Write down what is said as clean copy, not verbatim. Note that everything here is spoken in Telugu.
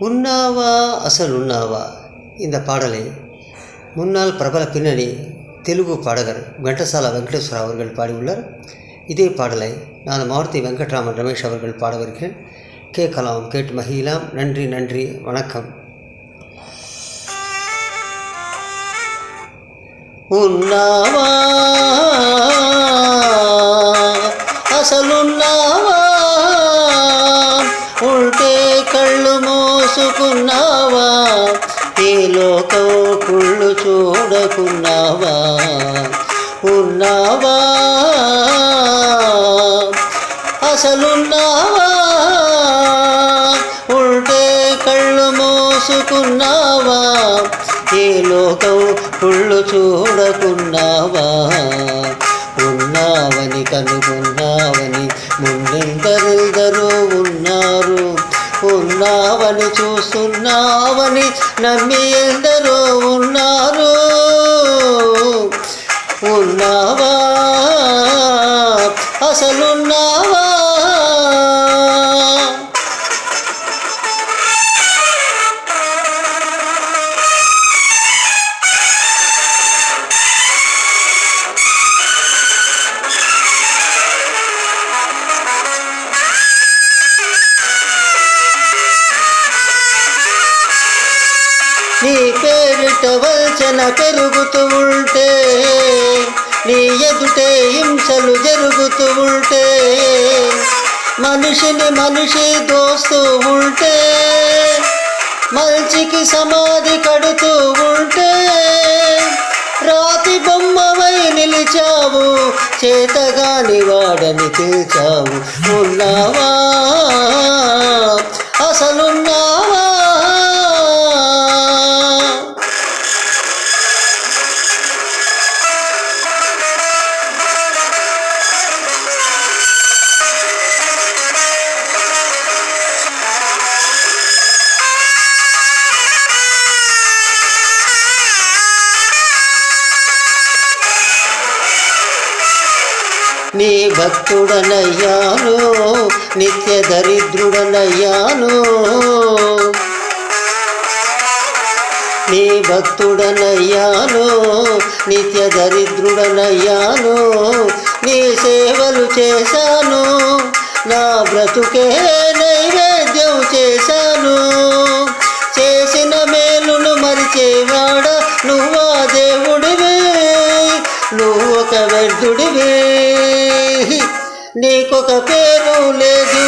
உண்ணாவா அசலுண்ணாவா இந்த பாடலை முன்னாள் பிரபல பின்னணி தெலுங்கு பாடகர் கண்டசாலா வெங்கடேஸ்வரா அவர்கள் பாடியுள்ளார். இதே பாடலை நான் மாருதி வெங்கட்ராமன் ரமேஷ் அவர்கள் பாடவிருக்கிறேன். கேட்கலாம், கேட்டு மகிழலாம். நன்றி, நன்றி, வணக்கம். ఉన్నావా అసలున్నావా, ఉంటే కళ్ళు మోసుకున్నావా, ఏ లోకం కుళ్ళు చూడకున్నావా. ఉన్నావా అసలున్నావా, ఉంటే కళ్ళు మోసుకున్నావా, ఏ లోకం కుళ్ళు చూడకున్నావా. ఉన్నావని కనుగొన్నావని ముందెందరెందరో ఉన్నారు, ఉన్నావని చూస్తున్నావని నమ్మి ఎందరో ఉన్నారు. ఉన్నావా అసలున్నావా. నీ పేరిట వల్చన పెరుగుతూ ఉంటే, నీ ఎదుటే హింసలు జరుగుతూ ఉంటే, మనిషిని మనిషి దోస్తూ ఉంటే, మల్చికి సమాధి కడుతూ ఉంటే, రాతి బొమ్మవై నిలిచావు, చేతగాని వాడని పిలిచావు. ఉన్నావా అసలున్నావా. నీ భక్తుడనయ్యాను, నిత్య దరిద్రుడనయ్యాను. నీ భక్తుడనయ్యాను, నిత్య దరిద్రుడనయ్యాను. నీ సేవలు చేశాను, నా బ్రతుకే నైవేద్యం చేశాను. చేసిన మేలును మరిచేవాడ నువ్వా దేవుడివే, నువ్వు ఒక వ్యర్థుడివే, నీకొక పేరు లేదు.